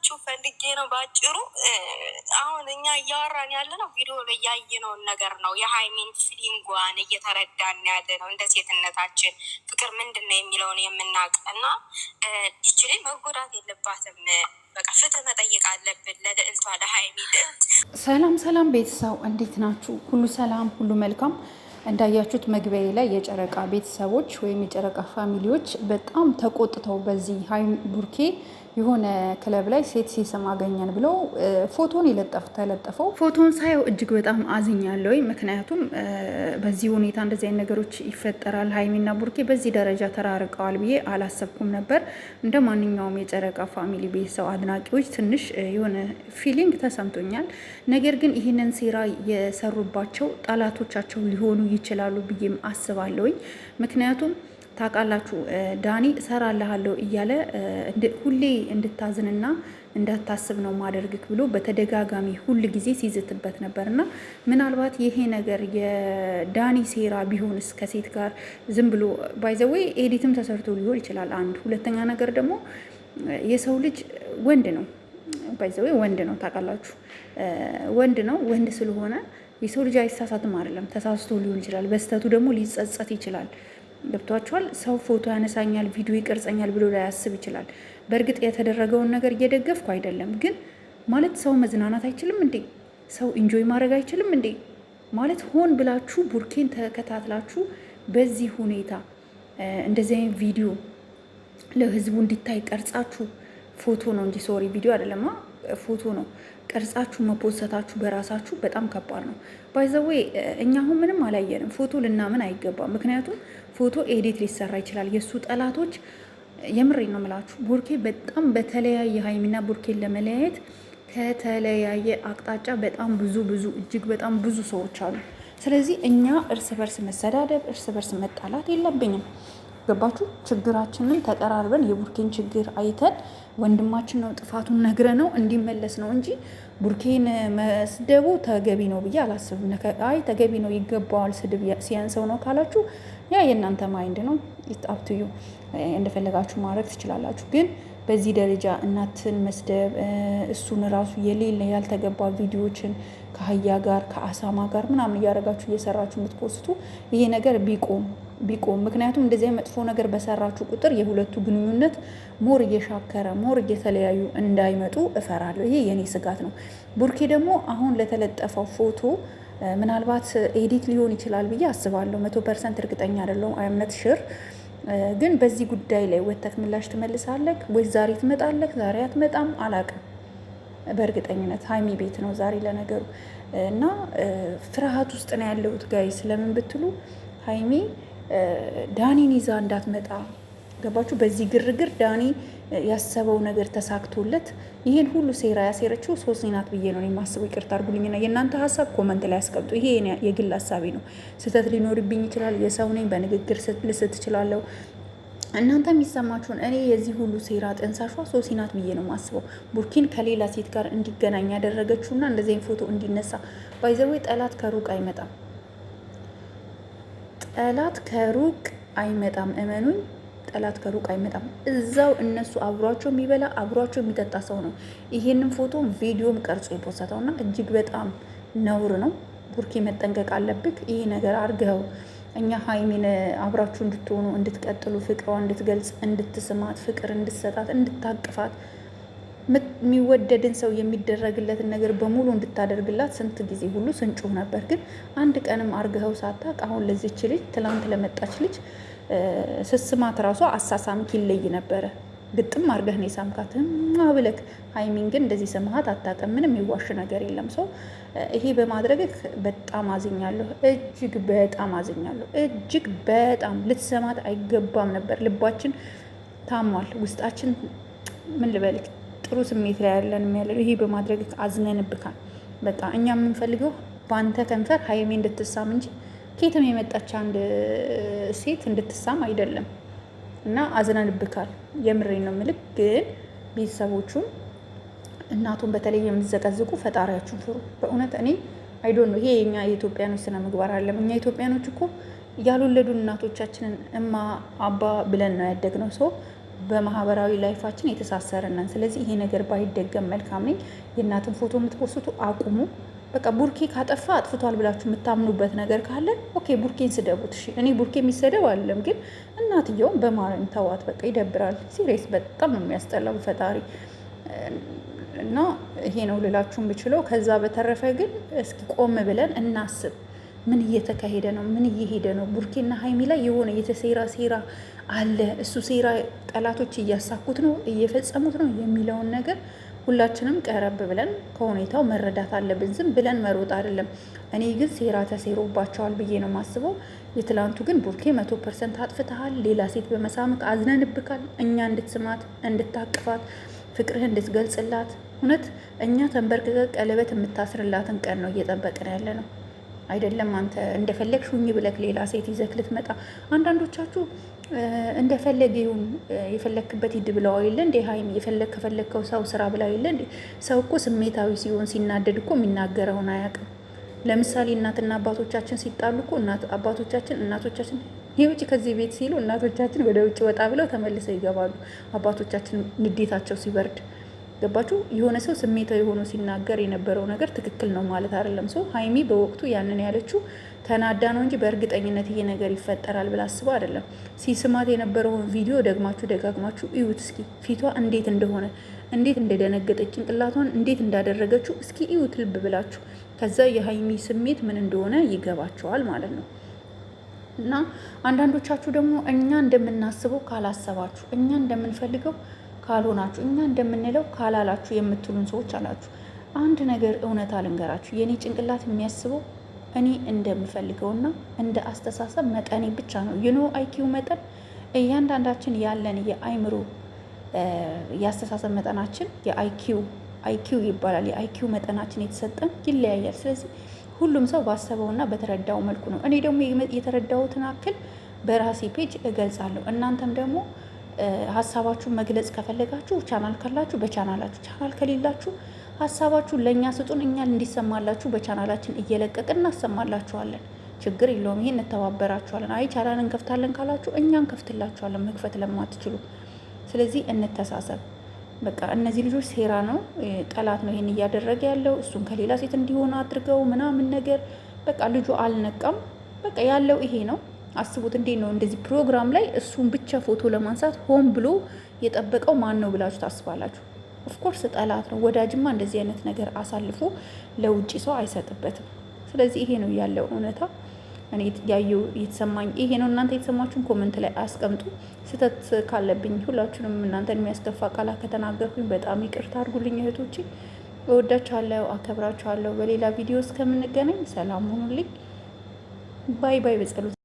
ልላችሁ ፈልጌ ነው ባጭሩ። አሁን እኛ እያወራን ያለ ነው ቪዲዮ ላይ ያየነውን ነገር ነው። የሀይሚን ፊሊንጓን እየተረዳን ያለ ነው። እንደ ሴትነታችን ፍቅር ምንድን ነው የሚለውን የምናውቅ እና ይችል መጎዳት የለባትም። በቃ ፍትህ መጠየቅ አለብን ለልዕልቷ ለሀይሚ ልዕልት። ሰላም ሰላም ቤተሰብ እንዴት ናችሁ? ሁሉ ሰላም፣ ሁሉ መልካም። እንዳያችሁት መግቢያ ላይ የጨረቃ ቤተሰቦች ወይም የጨረቃ ፋሚሊዎች በጣም ተቆጥተው በዚህ ሀይሚ ቡርኬ የሆነ ክለብ ላይ ሴት ሲስም አገኘን ብለው ፎቶን ተለጠፈው። ፎቶን ሳየው እጅግ በጣም አዝኛለሁ። ምክንያቱም በዚህ ሁኔታ እንደዚህ አይነት ነገሮች ይፈጠራል። ሀይሚና ቡርኬ በዚህ ደረጃ ተራርቀዋል ብዬ አላሰብኩም ነበር። እንደ ማንኛውም የጨረቃ ፋሚሊ ቤተሰብ አድናቂዎች ትንሽ የሆነ ፊሊንግ ተሰምቶኛል። ነገር ግን ይህንን ሴራ የሰሩባቸው ጠላቶቻቸው ሊሆኑ ይችላሉ ብዬም አስባለሁኝ። ምክንያቱም ታውቃላችሁ ዳኒ እሰራልሃለሁ እያለ ሁሌ እንድታዝንና እንዳታስብ ነው ማደርግክ ብሎ በተደጋጋሚ ሁል ጊዜ ሲዝትበት ነበር እና ምናልባት ይሄ ነገር የዳኒ ሴራ ቢሆንስ ከሴት ጋር ዝም ብሎ ባይዘወይ ኤዲትም ተሰርቶ ሊሆን ይችላል። አንድ ሁለተኛ ነገር ደግሞ የሰው ልጅ ወንድ ነው፣ ባይዘወይ ወንድ ነው ታውቃላችሁ፣ ወንድ ነው። ወንድ ስለሆነ የሰው ልጅ አይሳሳትም አይደለም፣ ተሳስቶ ሊሆን ይችላል። በስተቱ ደግሞ ሊጸጸት ይችላል። ገብቷቸዋል። ሰው ፎቶ ያነሳኛል ቪዲዮ ይቀርጸኛል ብሎ ላያስብ ይችላል። በእርግጥ የተደረገውን ነገር እየደገፍኩ አይደለም፣ ግን ማለት ሰው መዝናናት አይችልም እንዴ? ሰው ኢንጆይ ማድረግ አይችልም እንዴ? ማለት ሆን ብላችሁ ቡርኬን ተከታትላችሁ በዚህ ሁኔታ እንደዚህ አይነት ቪዲዮ ለህዝቡ እንዲታይ ቀርጻችሁ ፎቶ ነው እንጂ ሶሪ ቪዲዮ አይደለማ፣ ፎቶ ነው ቀርጻችሁ መፖሰታችሁ በራሳችሁ በጣም ከባድ ነው። ባይዘዌ እኛ አሁን ምንም አላየንም፣ ፎቶ ልናምን አይገባም። ምክንያቱም ፎቶ ኤዲት ሊሰራ ይችላል። የእሱ ጠላቶች የምሬ ነው ምላችሁ ቡርኬ በጣም በተለያየ ሀይሚና ቡርኬን ለመለያየት ከተለያየ አቅጣጫ በጣም ብዙ እጅግ በጣም ብዙ ሰዎች አሉ። ስለዚህ እኛ እርስ በርስ መሰዳደብ፣ እርስ በርስ መጣላት የለብኝም። ገባችሁ? ችግራችንን ተቀራርበን የቡርኬን ችግር አይተን ወንድማችን ነው ጥፋቱን ነግረ ነው እንዲመለስ ነው እንጂ ቡርኬን መስደቡ ተገቢ ነው ብዬ አላስብም። አይ ተገቢ ነው ይገባዋል፣ ስድብ ሲያንሰው ነው ካላችሁ ያ የእናንተ ማይንድ ነው። ይጣብትዩ እንደፈለጋችሁ ማድረግ ትችላላችሁ። ግን በዚህ ደረጃ እናትን መስደብ፣ እሱን ራሱ የሌለ ያልተገባ ቪዲዮዎችን ከአህያ ጋር ከአሳማ ጋር ምናምን እያደረጋችሁ እየሰራችሁ የምትፖስቱ ይሄ ነገር ቢቆም። ምክንያቱም እንደዚህ መጥፎ ነገር በሰራችሁ ቁጥር የሁለቱ ግንኙነት ሞር እየሻከረ ሞር እየተለያዩ እንዳይመጡ እፈራለሁ። ይሄ የኔ ስጋት ነው። ቡርኬ ደግሞ አሁን ለተለጠፈው ፎቶ ምናልባት ኤዲት ሊሆን ይችላል ብዬ አስባለሁ። 100% እርግጠኛ አይደለሁም። አይምነት ሽር ግን በዚህ ጉዳይ ላይ ወተክ ምላሽ ትመልሳለህ ወይ? ዛሬ ትመጣለህ? ዛሬ አትመጣም? አላውቅም። በእርግጠኝነት ሀይሚ ቤት ነው ዛሬ ለነገሩ እና ፍርሃት ውስጥ ነው ያለሁት ጋይ። ስለምን ብትሉ ሀይሚ ዳኒን ይዛ እንዳትመጣ ገባችሁ? በዚህ ግርግር ዳኒ ያሰበው ነገር ተሳክቶለት ይሄን ሁሉ ሴራ ያሴረችው ሶስት ናት ብዬ ነው የማስበው። ይቅርታ አድርጉልኝና የእናንተ ሀሳብ ኮመንት ላይ ያስቀምጡ። ይሄ የግል ሀሳቤ ነው። ስህተት ሊኖርብኝ ይችላል። የሰው ነኝ፣ በንግግር ልስት እችላለሁ። እናንተ የሚሰማችሁን። እኔ የዚህ ሁሉ ሴራ ጠንሳሿ ሶሲ ናት ብዬ ነው የማስበው። ቡርኪን ከሌላ ሴት ጋር እንዲገናኝ ያደረገችውና እንደዚህ ፎቶ እንዲነሳ ባይዘዌ ጠላት ከሩቅ አይመጣም። ጠላት ከሩቅ አይመጣም። እመኑኝ፣ ጠላት ከሩቅ አይመጣም። እዛው እነሱ አብሯቸው የሚበላ አብሯቸው የሚጠጣ ሰው ነው ይሄንን ፎቶ ቪዲዮም ቀርጾ የፖሰተውና እጅግ በጣም ነውር ነው። ቡርኬ መጠንቀቅ አለብክ። ይሄ ነገር አርገው እኛ ሀይሚን አብራችሁ እንድትሆኑ እንድትቀጥሉ፣ ፍቅሯ እንድትገልጽ፣ እንድትስማት፣ ፍቅር እንድትሰጣት፣ እንድታቅፋት፣ የሚወደድን ሰው የሚደረግለትን ነገር በሙሉ እንድታደርግላት ስንት ጊዜ ሁሉ ስንጮህ ነበር። ግን አንድ ቀንም አርገኸው ሳታቅ አሁን ለዚች ልጅ ትላንት ለመጣች ልጅ ስስማት ራሷ አሳሳምክ ይለይ ነበረ። ግጥም አርገህ ነው የሳምካት ብለክ። ሀይሚን ግን እንደዚህ ስምሃት አታውቅም። ምንም የሚዋሽ ነገር የለም። ሰው ይሄ በማድረግህ በጣም አዝኛለሁ። እጅግ በጣም አዝኛለሁ። እጅግ በጣም ልትሰማት አይገባም ነበር። ልባችን ታሟል። ውስጣችን ምን ልበልክ ጥሩ ስሜት ላይ ያለን የሚያለው ይሄ በማድረግ አዝነንብካል። በቃ እኛ የምንፈልገው በአንተ ከንፈር ሀይሜ እንድትሳም እንጂ ኬትም የመጣች አንድ ሴት እንድትሳም አይደለም። እና አዝነንብካል። የምሬ ነው ምልክ። ግን ቤተሰቦቹን እናቱን በተለይ የምትዘቀዝቁ ፈጣሪያችሁን ፍሩ። በእውነት እኔ አይዶን ነው። ይሄ የኛ የኢትዮጵያኖች ስነ ምግባር አለም። እኛ ኢትዮጵያኖች እኮ ያልወለዱ እናቶቻችንን እማ አባ ብለን ነው ያደግነው። ሰው በማህበራዊ ላይፋችን የተሳሰረነን። ስለዚህ ይሄ ነገር ባይደገም መልካም ነኝ። የእናትን ፎቶ የምትፖስቱ አቁሙ። በቃ ቡርኬ ካጠፋ አጥፍቷል ብላችሁ የምታምኑበት ነገር ካለ ኦኬ ቡርኬን ስደቡት። እሺ እኔ ቡርኬ የሚሰደብ አይደለም፣ ግን እናትየውም በማርያም ተዋት። በቃ ይደብራል። ሲሪየስ በጣም ነው የሚያስጠላው ፈጣሪ እና ይሄ ነው ልላችሁ የምችለው። ከዛ በተረፈ ግን እስኪ ቆም ብለን እናስብ። ምን እየተካሄደ ነው? ምን እየሄደ ነው? ቡርኬና ሀይሚ ላይ የሆነ የተሴራ ሴራ አለ። እሱ ሴራ ጠላቶች እያሳኩት ነው፣ እየፈጸሙት ነው የሚለውን ነገር ሁላችንም ቀረብ ብለን ከሁኔታው መረዳት አለብን። ዝም ብለን መሮጥ አይደለም። እኔ ግን ሴራ ተሴሮባቸዋል ብዬ ነው የማስበው። የትላንቱ ግን ቡርኬ 100% አጥፍተሃል። ሌላ ሴት በመሳምክ አዝነንብካል። እኛ እንድትስማት እንድታቅፋት ፍቅርህ እንድትገልጽላት እውነት እኛ ተንበርክከ ቀለበት የምታስርላትን ቀን ነው እየጠበቅን ያለ ነው አይደለም። አንተ እንደፈለግ ሹኝ ብለክ ሌላ ሴት ይዘክ ልትመጣ። አንዳንዶቻችሁ እንደፈለግ ይሁን የፈለክበት ሂድ ብለው የለ እንዴ? ሀይሚ ከፈለግከው ሰው ስራ ብለው የለ እንዴ? ሰው እኮ ስሜታዊ ሲሆን ሲናደድ እኮ የሚናገረውን አያውቅም። ለምሳሌ እናትና አባቶቻችን ሲጣሉ እኮ እናቶቻችን የውጭ ከዚህ ቤት ሲሉ እናቶቻችን ወደ ውጭ ወጣ ብለው ተመልሰው ይገባሉ። አባቶቻችን ንዴታቸው ሲበርድ ገባችሁ? የሆነ ሰው ስሜታዊ ሆኖ ሲናገር የነበረው ነገር ትክክል ነው ማለት አይደለም። ሰው ሀይሚ በወቅቱ ያንን ያለችው ተናዳ ነው እንጂ በእርግጠኝነት ይሄ ነገር ይፈጠራል ብላ አስባ አይደለም። ሲስማት የነበረውን ቪዲዮ ደጋግማችሁ እዩት እስኪ። ፊቷ እንዴት እንደሆነ እንዴት እንደደነገጠች ጭንቅላቷን እንዴት እንዳደረገችው እስኪ እዩት ልብ ብላችሁ። ከዛ የሀይሚ ስሜት ምን እንደሆነ ይገባቸዋል ማለት ነው። እና አንዳንዶቻችሁ ደግሞ እኛ እንደምናስበው ካላሰባችሁ፣ እኛ እንደምንፈልገው ካልሆናችሁ፣ እኛ እንደምንለው ካላላችሁ የምትሉን ሰዎች አላችሁ። አንድ ነገር እውነት አልንገራችሁ። የእኔ ጭንቅላት የሚያስበው እኔ እንደምፈልገውና እንደ አስተሳሰብ መጠኔ ብቻ ነው። የኖ አይኪው መጠን እያንዳንዳችን ያለን የአይምሮ የአስተሳሰብ መጠናችን አይኪው ይባላል። የአይኪው መጠናችን የተሰጠን ይለያያል። ስለዚህ ሁሉም ሰው ባሰበውና በተረዳው መልኩ ነው። እኔ ደግሞ የተረዳሁትን አክል በራሴ ፔጅ እገልጻለሁ። እናንተም ደግሞ ሀሳባችሁን መግለጽ ከፈለጋችሁ ቻናል ካላችሁ በቻናላችሁ፣ ቻናል ከሌላችሁ ሀሳባችሁን ለእኛ ስጡን። እኛ እንዲሰማላችሁ በቻናላችን እየለቀቅን እናሰማላችኋለን። ችግር የለውም። ይሄን እንተባበራችኋለን። አይ ቻናል እንከፍታለን ካላችሁ እኛ እንከፍትላችኋለን፣ መክፈት ለማትችሉ። ስለዚህ እንተሳሰብ። በቃ እነዚህ ልጆች ሴራ ነው፣ ጠላት ነው ይሄን እያደረገ ያለው። እሱን ከሌላ ሴት እንዲሆን አድርገው ምናምን ነገር በቃ ልጁ አልነቃም። በቃ ያለው ይሄ ነው። አስቡት፣ እንዴት ነው እንደዚህ ፕሮግራም ላይ እሱን ብቻ ፎቶ ለማንሳት ሆን ብሎ የጠበቀው ማን ነው ብላችሁ ታስባላችሁ? ኦፍኮርስ ጠላት ነው። ወዳጅማ እንደዚህ አይነት ነገር አሳልፎ ለውጭ ሰው አይሰጥበትም። ስለዚህ ይሄ ነው ያለው እውነታ። እኔ ያየው የተሰማኝ ይሄ ነው። እናንተ የተሰማችሁን ኮመንት ላይ አስቀምጡ። ስህተት ካለብኝ ሁላችሁንም እናንተን የሚያስከፋ ቃላት ከተናገርኩኝ በጣም ይቅርታ አድርጉልኝ እህቶቼ። እወዳችኋለሁ፣ አከብራችኋለሁ። በሌላ ቪዲዮ እስከምንገናኝ ሰላም ሁኑልኝ። ባይ ባይ። በጸሎት